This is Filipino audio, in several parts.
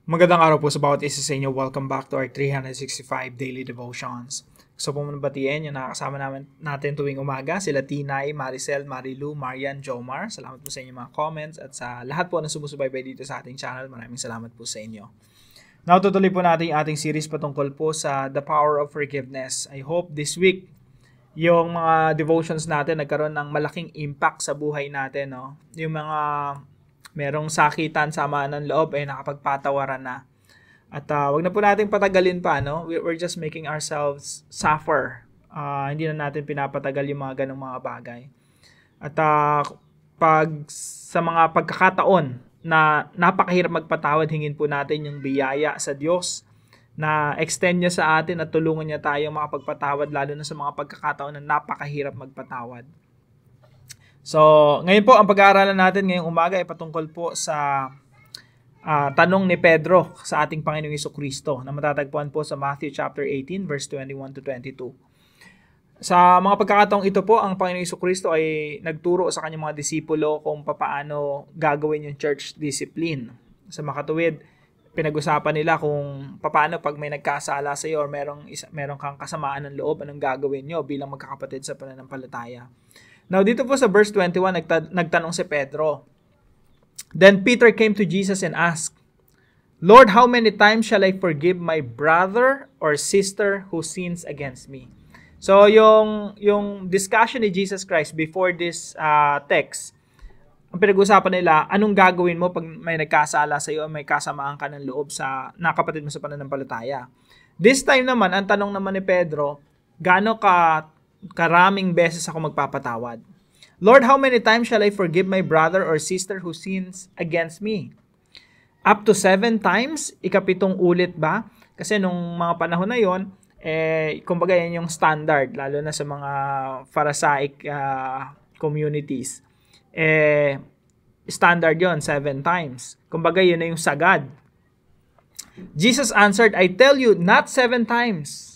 Magandang araw po sa bawat isa sa inyo. Welcome back to our 365 Daily Devotions. Gusto po muna batiin yung nakakasama natin tuwing umaga. Sila Tinay, Maricel, Marilu, Marian, Jomar. Salamat po sa inyong mga comments at sa lahat po na sumusubaybay dito sa ating channel. Maraming salamat po sa inyo. Now, tutuloy po natin yung ating series patungkol po sa The Power of Forgiveness. I hope this week, yung mga devotions natin nagkaroon ng malaking impact sa buhay natin. No? Yung mga merong sakitan, samaan ng loob, ay nakapagpatawaran na. At wag na po natin patagalin pa, no? We're just making ourselves suffer. Hindi na natin pinapatagal yung mga ganong mga bagay. At pag sa mga pagkakataon na napakahirap magpatawad, hingin po natin yung biyaya sa Diyos na extend niya sa atin at tulungan niya tayong makapagpatawad, lalo na sa mga pagkakataon na napakahirap magpatawad. So, ngayon po, ang pag-aaralan natin ngayong umaga ay patungkol po sa tanong ni Pedro sa ating Panginoong Jesucristo na matatagpuan po sa Matthew chapter 18, verse 21 to 22. Sa mga pagkakataong ito po, ang Panginoong Jesucristo ay nagturo sa kanyang mga disipulo kung paano gagawin yung church discipline. Sa makatuwid, pinag-usapan nila kung paano pag may nagkasala sa iyo or merong kang kasamaan ng loob, anong gagawin nyo bilang magkakapatid sa pananampalataya. Now, dito po sa verse 21, nagtanong si Pedro. Then Peter came to Jesus and asked, Lord, how many times shall I forgive my brother or sister who sins against me? So, yung discussion ni Jesus Christ before this text, ang pinag-usapan nila, anong gagawin mo pag may nagkasala sa iyo o may kasamaan ka ng loob sa nakapatid mo sa pananampalataya? This time naman, ang tanong naman ni Pedro, gaano karaming beses ako magpapatawad? Lord, how many times shall I forgive my brother or sister who sins against me? Up to 7 times? Ikapitong ulit ba? Kasi nung mga panahon na yon, kumbaga yan yung standard, lalo na sa mga Pharisaic communities. Standard yon 7 times. Kumbaga yun na yung sagad. Jesus answered, I tell you, not 7 times,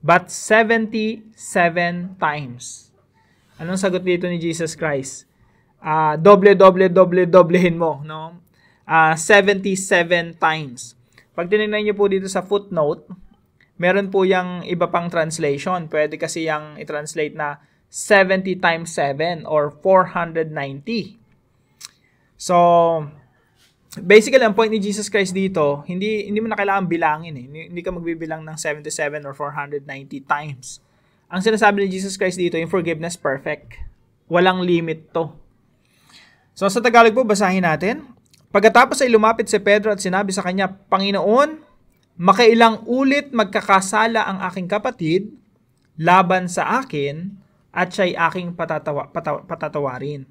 but 77 times. Anong sagot dito ni Jesus Christ? Doblehin mo, no? 77 times. Pag tinignan niyo po dito sa footnote, meron po yung iba pang translation. Pwede kasi yung i-translate na 70 times 7 or 490. So, basically, ang point ni Jesus Christ dito, hindi mo na kailangan bilangin. Hindi ka magbibilang ng 77 or 490 times. Ang sinasabi ni Jesus Christ dito, yung forgiveness perfect. Walang limit to. So sa Tagalog po, basahin natin. Pagkatapos ay lumapit si Pedro at sinabi sa kanya, Panginoon, makailang ulit magkakasala ang aking kapatid laban sa akin at siya'y aking patatawarin.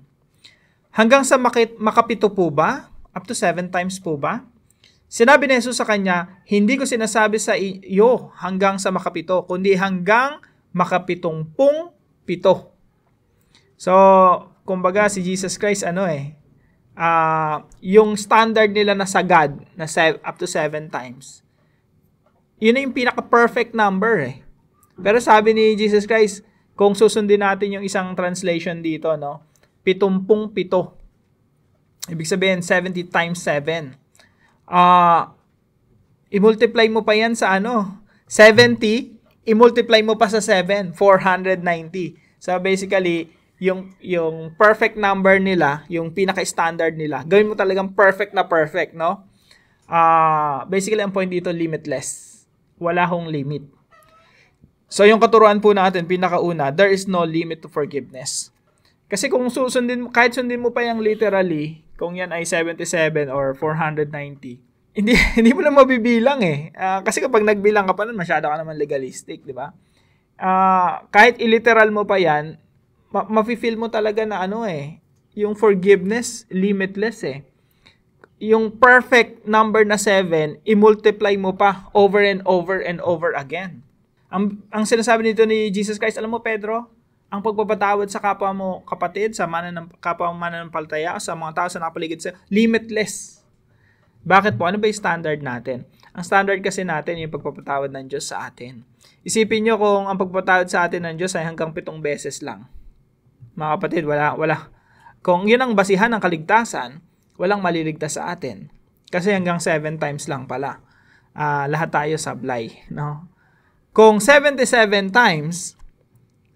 Hanggang sa makapito po ba? Up to 7 times po ba? Sinabi ni Jesus sa kanya, hindi ko sinasabi sa iyo hanggang sa makapito, kundi hanggang makapitumpung pito. So, kumbaga si Jesus Christ, yung standard nila na sagad, na up to 7 times. Yun na yung pinaka-perfect number . Pero sabi ni Jesus Christ, kung susundin natin yung isang translation dito, no, 70 pito. Ibig sabihin, 70 times 7. I-multiply mo pa yan sa 70, i-multiply mo pa sa 7, 490. So basically, yung perfect number nila, yung pinaka-standard nila, gawin mo talagang perfect na perfect, no? Basically, ang point dito, limitless. Wala hong limit. So yung katuruan po natin, pinakauna, there is no limit to forgiveness. Kasi kung kahit sundin mo pa yung literally, kung yan ay 77 or 490, hindi mo na mabibilang . Kasi kapag nagbilang ka pa nun, masyado ka naman legalistic, di ba? Kahit iliteral mo pa yan, mafe-feel mo talaga na yung forgiveness, limitless . Yung perfect number na 7, i-multiply mo pa over and over and over again. Ang sinasabi nito ni Jesus Christ, alam mo Pedro, ang pagpapatawad sa kapwa mo kapatid, sa kapwa mo mananampalataya, sa mga tao sa nakapaligid sa limitless. Bakit po? Ano ba yung standard natin? Ang standard kasi natin yung pagpapatawad ng Diyos sa atin. Isipin nyo kung ang pagpapatawad sa atin ng Diyos ay hanggang 7 beses lang. Mga kapatid, wala. Kung yun ang basihan ng kaligtasan, walang maliligtas sa atin. Kasi hanggang 7 times lang pala. Lahat tayo sablay, no? Kung 77 times,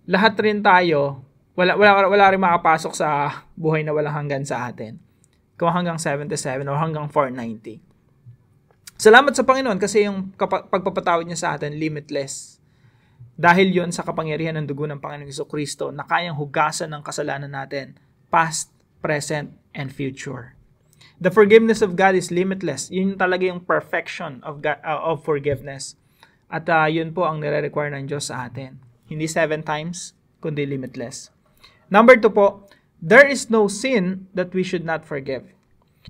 lahat rin tayo, wala rin makapasok sa buhay na walang hanggan sa atin. Kung hanggang 77 or hanggang 490. Salamat sa Panginoon kasi yung pagpapatawad niya sa atin, limitless. Dahil yon sa kapangyarihan ng dugo ng Panginoong Jesucristo na kayang hugasan ng kasalanan natin, past, present, and future. The forgiveness of God is limitless. Yun talaga yung perfection of God, of forgiveness. At yun po ang nire-require ng Diyos sa atin. Hindi 7 times, kundi limitless. Number 2 po, there is no sin that we should not forgive.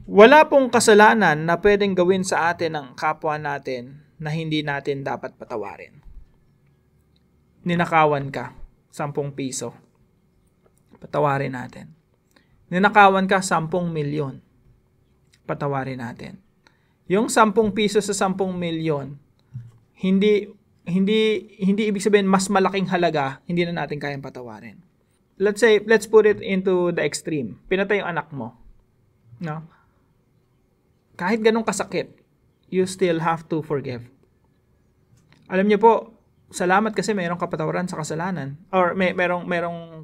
Wala pong kasalanan na pwedeng gawin sa atin ng kapwa natin na hindi natin dapat patawarin. Ninakawan ka, 10 piso. Patawarin natin. Ninakawan ka, 10 milyon. Patawarin natin. Yung 10 piso sa 10 milyon, hindi ibig sabihin mas malaking halaga, hindi na natin kayang patawarin. Let's put it into the extreme. Pinatay yung anak mo. No? Kahit ganun kasakit, you still have to forgive. Alam niyo po, salamat kasi mayroong kapatawaran sa kasalanan. Or merong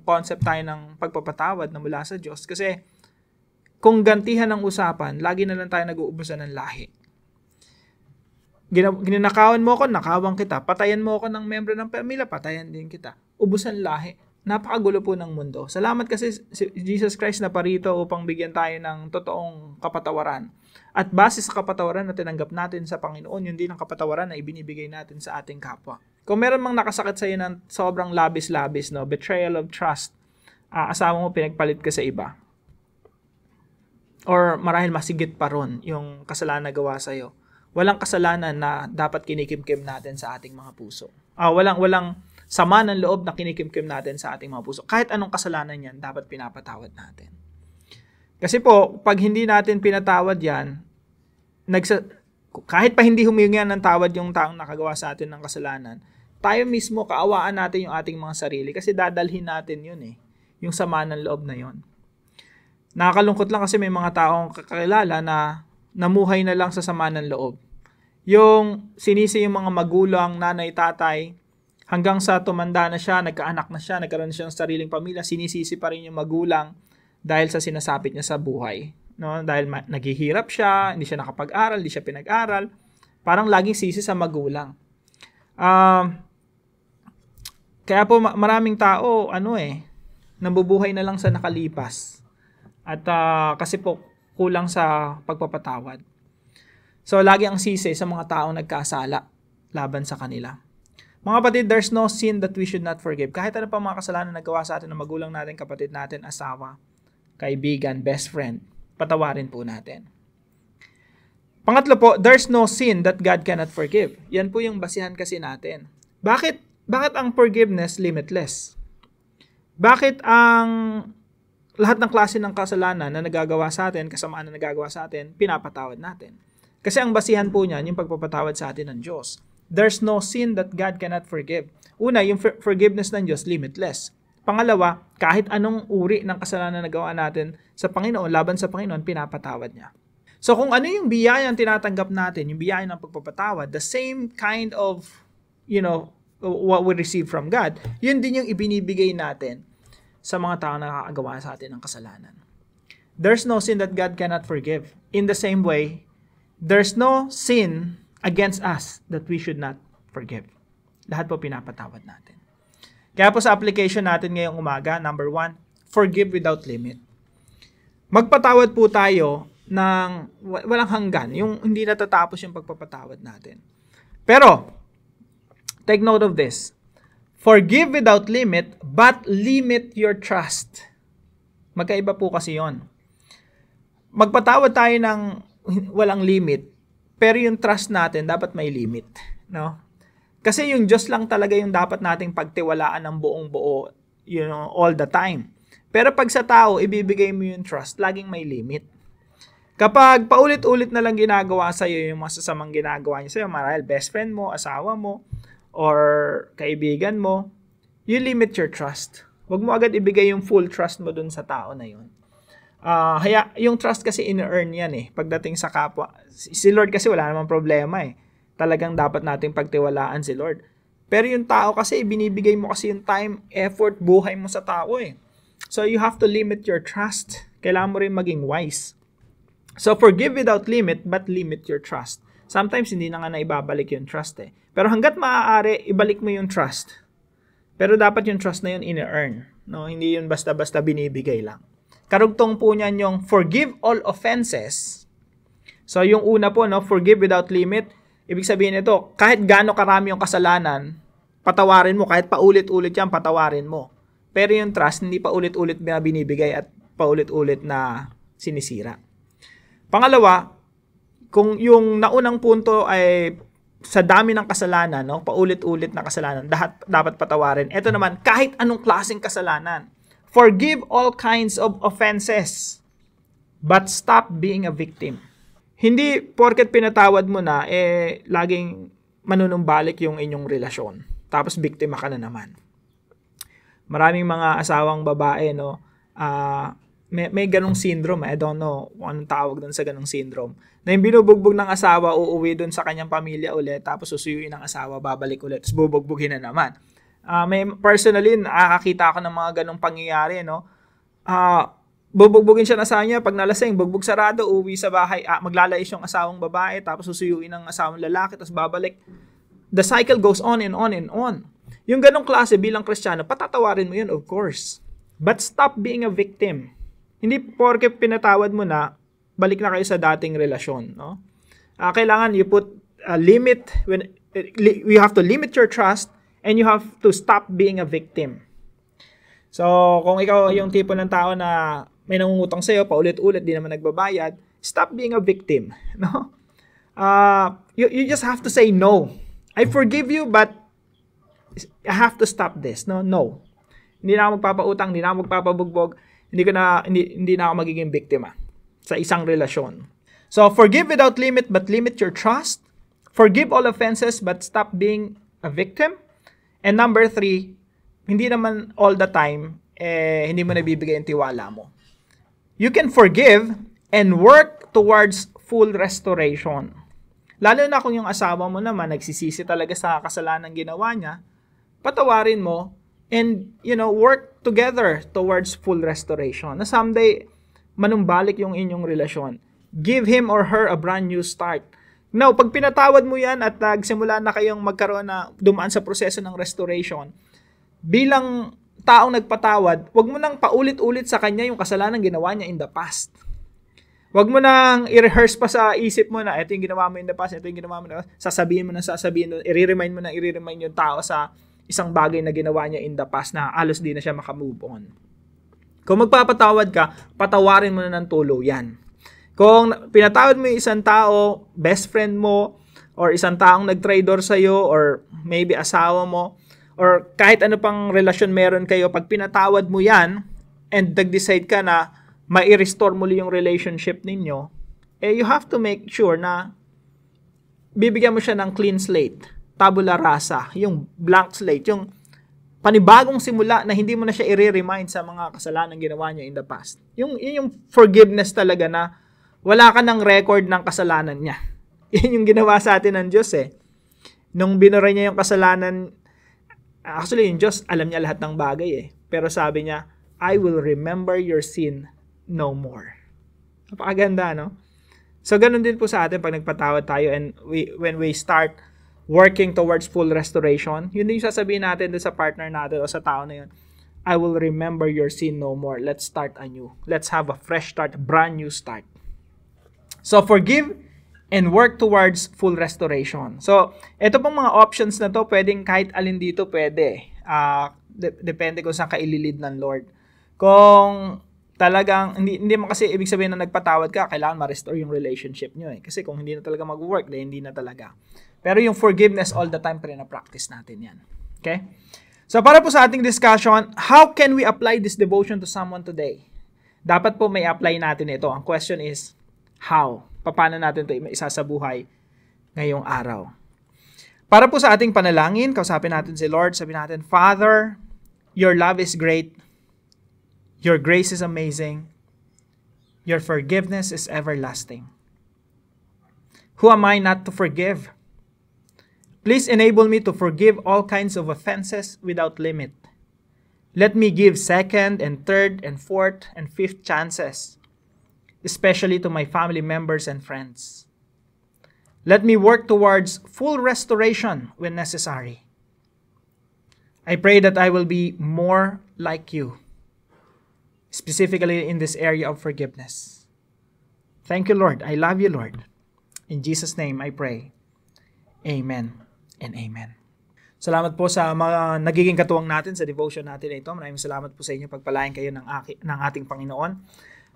concept tayo ng pagpapatawad na mula sa Diyos. Kasi kung gantihan ng usapan, lagi na lang tayo nag-uubusan ng lahi. Ginanakawan mo ako, nakawang kita. Patayan mo ako ng membro ng pamilya, patayan din kita. Ubusan lahi. Napakagulo po ng mundo. Salamat kasi si Jesus Christ na parito upang bigyan tayo ng totoong kapatawaran. At base sa kapatawaran na tinanggap natin sa Panginoon, yun din ang kapatawaran na ibinibigay natin sa ating kapwa. Kung meron mang nakasakit sa iyo ng sobrang labis-labis, no, betrayal of trust, asawa mo pinagpalit ka sa iba. Or marahil masigit pa ron yung kasalanan na gawa sa'yo. Walang kasalanan na dapat kinikimkim natin sa ating mga puso. Walang sama ng loob na kinikimkim natin sa ating mga puso. Kahit anong kasalanan yan, dapat pinapatawad natin. Kasi po, pag hindi natin pinatawad yan, kahit pa hindi humingi ng tawad yung taong nakagawa sa atin ng kasalanan, tayo mismo kaawaan natin yung ating mga sarili kasi dadalhin natin yun yung sama ng loob na yun. Nakakalungkot lang kasi may mga taong kakilala na namuhay na lang sa sama ng loob. Yung sinisi yung mga magulang, nanay, tatay, hanggang sa tumanda na siya, nagkaanak na siya, nagkaroon na siya ng sariling pamilya, sinisisi pa rin yung magulang dahil sa sinasapit niya sa buhay. No? Dahil naghihirap siya, hindi siya nakapag-aral, hindi siya pinag-aral. Parang laging sisi sa magulang. Kaya po maraming tao, nabubuhay na lang sa nakalipas. At kasi po, kulang sa pagpapatawad. So, lagi ang sisi sa mga taong nagkasala laban sa kanila. Mga kapatid, there's no sin that we should not forgive. Kahit ano pa mga kasalanan na nagawa sa atin ng magulang natin, kapatid natin, asawa, kaibigan, best friend, patawarin po natin. Pangatlo po, there's no sin that God cannot forgive. Yan po yung basihan kasi natin. Bakit ang forgiveness limitless? Bakit ang lahat ng klase ng kasalanan na nagagawa sa atin, kasamaan na nagagawa sa atin, pinapatawad natin? Kasi ang basihan po niyan, yung pagpapatawad sa atin ng Diyos. There's no sin that God cannot forgive. Una, yung forgiveness ng Diyos, limitless. Pangalawa, kahit anong uri ng kasalanan na nagawa natin sa Panginoon, laban sa Panginoon, pinapatawad niya. So kung ano yung biyayang tinatanggap natin, yung biyaya ng pagpapatawad, the same kind of, what we receive from God, yun din yung ibinibigay natin sa mga tao na nakakagawa sa atin ng kasalanan. There's no sin that God cannot forgive. In the same way, there's no sin against us that we should not forgive. Lahat po pinapatawad natin. Kaya po sa application natin ngayong umaga, number 1, forgive without limit. Magpatawad po tayo ng walang hanggan, yung hindi natatapos yung pagpapatawad natin. Pero, take note of this. Forgive without limit, but limit your trust. Magkaiba po kasi yon. Magpatawad tayo ng walang limit, pero yung trust natin dapat may limit. No? Kasi yung Diyos lang talaga yung dapat nating pagtiwalaan ng buong buo, all the time. Pero pag sa tao, ibibigay mo yung trust, laging may limit. Kapag paulit-ulit na lang ginagawa sa'yo yung masasamang ginagawa niya sa'yo, marahil best friend mo, asawa mo, or kaibigan mo, you limit your trust. Huwag mo agad ibigay yung full trust mo dun sa tao na yun. Yung trust kasi in-earn yan eh. Pagdating sa kapwa. Si Lord kasi wala namang problema eh. Talagang dapat nating pagtiwalaan si Lord. Pero yung tao kasi, binibigay mo kasi yung time, effort, buhay mo sa tao eh. So you have to limit your trust. Kailangan mo rin maging wise. So forgive without limit, but limit your trust. Sometimes hindi na nga naibabalik yung trust eh. Pero hanggat maaari, ibalik mo yung trust. Pero dapat yung trust na yun in-earn. No? Hindi yun basta-basta binibigay lang. Karugtong po niyan yung forgive all offenses. So yung una po, no, forgive without limit. Ibig sabihin ito, kahit gaano karami yung kasalanan, patawarin mo. Kahit paulit-ulit yan, patawarin mo. Pero yung trust, hindi pa ulit-ulit na binibigay at paulit-ulit na sinisira. Pangalawa, kung yung naunang punto ay sa dami ng kasalanan, no, paulit-ulit na kasalanan, dapat patawarin. Ito naman, kahit anong klaseng kasalanan. Forgive all kinds of offenses, but stop being a victim. Hindi porket pinatawad mo na, laging manunumbalik yung inyong relasyon. Tapos biktima ka na naman. Maraming mga asawang babae, no, may ganong syndrome. I don't know kung anong tawag doon sa ganong syndrome. Na yung binubugbog ng asawa, uuwi doon sa kanyang pamilya ulit, tapos susuyuin ng asawa, babalik ulit, tapos bubugbugin na naman. Personally, nakakita ako ng mga ganong pangyayari, no. Bubugbugin siya ng asawa niya, pag nalasing, bugbog sarado, uwi sa bahay, maglalais yung asawang babae, tapos susuyuin ng asawang lalaki, tapos babalik. The cycle goes on and on and on. Yung ganong klase bilang Kristiyano, patatawarin mo yun, of course. But stop being a victim. Hindi porke pinatawad mo na, balik na kayo sa dating relasyon. No? Kailangan you put a limit, you have to limit your trust, and you have to stop being a victim. So, kung ikaw yung tipo ng tao na may nangungutang sa'yo, paulit-ulit, di naman nagbabayad, stop being a victim. No? You just have to say no. I forgive you, but I have to stop this. No. Hindi na ako magpapautang, hindi na ako magpapabugbog, hindi na ako magiging biktima sa isang relasyon. So, forgive without limit, but limit your trust. Forgive all offenses, but stop being a victim. And number 3, hindi naman all the time, hindi mo nabibigay ang tiwala mo. You can forgive and work towards full restoration. Lalo na kung yung asawa mo naman nagsisisi talaga sa kasalanan ginawa niya, patawarin mo and, work together towards full restoration. Na someday, manumbalik yung inyong relasyon. Give him or her a brand new start. Now, pag pinatawad mo yan at nagsimula na kayong magkaroon na dumaan sa proseso ng restoration, bilang taong nagpatawad, wag mo nang paulit-ulit sa kanya yung kasalanan ginawa niya in the past. Wag mo nang i-rehearse pa sa isip mo na ito yung ginawa mo in the past, ito yung ginawa mo in the past. Sasabihin mo, i-remind mo yung tao sa isang bagay na ginawa niya in the past na alos di na siya makamove on. Kung magpapatawad ka, patawarin mo na ng tuluyan. Kung pinatawad mo yung isang tao, best friend mo, or isang taong nag-traitor sa'yo, or maybe asawa mo, or kahit ano pang relasyon meron kayo, pag pinatawad mo yan, and nag-decide ka na mai-restore muli yung relationship ninyo, you have to make sure na bibigyan mo siya ng clean slate, tabula rasa, yung blank slate, yung panibagong simula na hindi mo na siya i-remind sa mga kasalanan ginawa niya in the past. Yung forgiveness talaga na wala ka ng record ng kasalanan niya. Yan yung ginawa sa atin ng Diyos eh. Nung binuray niya yung kasalanan, actually yung Diyos alam niya lahat ng bagay eh. Pero sabi niya, I will remember your sin no more. Napakaganda, no? So, ganun din po sa atin pag nagpatawad tayo and when we start working towards full restoration, yun din yung sasabihin natin sa partner natin o sa tao na yun, I will remember your sin no more. Let's start anew. Let's have a fresh start, brand new start. So, forgive and work towards full restoration. So, ito pong mga options na to, pwedeng kahit alin dito pwede. Depende kung saan ka ililid ng Lord. Kung talagang, hindi mo kasi ibig sabihin na nagpatawad ka, kailangan ma-restore yung relationship nyo eh. Kasi kung hindi na talaga mag-work, hindi na talaga. Pero yung forgiveness all the time, practice natin yan. Okay? So, para po sa ating discussion, how can we apply this devotion to someone today? Dapat po may apply natin ito. Ang question is, how? Paano natin ito isasabuhay ngayong araw? Para po sa ating panalangin, kausapin natin si Lord, sabihin natin, Father, your love is great. Your grace is amazing. Your forgiveness is everlasting. Who am I not to forgive? Please enable me to forgive all kinds of offenses without limit. Let me give second and third and fourth and fifth chances, especially to my family members and friends. Let me work towards full restoration when necessary. I pray that I will be more like you, specifically in this area of forgiveness. Thank you, Lord. I love you, Lord. In Jesus' name I pray. Amen and amen. Salamat po sa mga nagiging katuwang natin sa devotion natin na ito. Maraming salamat po sa inyo. Pagpalain kayo ng ating Panginoon.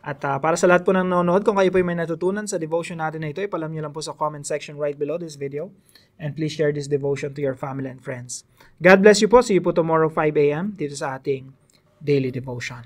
At para sa lahat po ng nanonood, kung kayo po may natutunan sa devotion natin na ito, ipalam nyo lang po sa comment section right below this video. And please share this devotion to your family and friends. God bless you po. See you po tomorrow 5 a.m. dito sa ating daily devotion.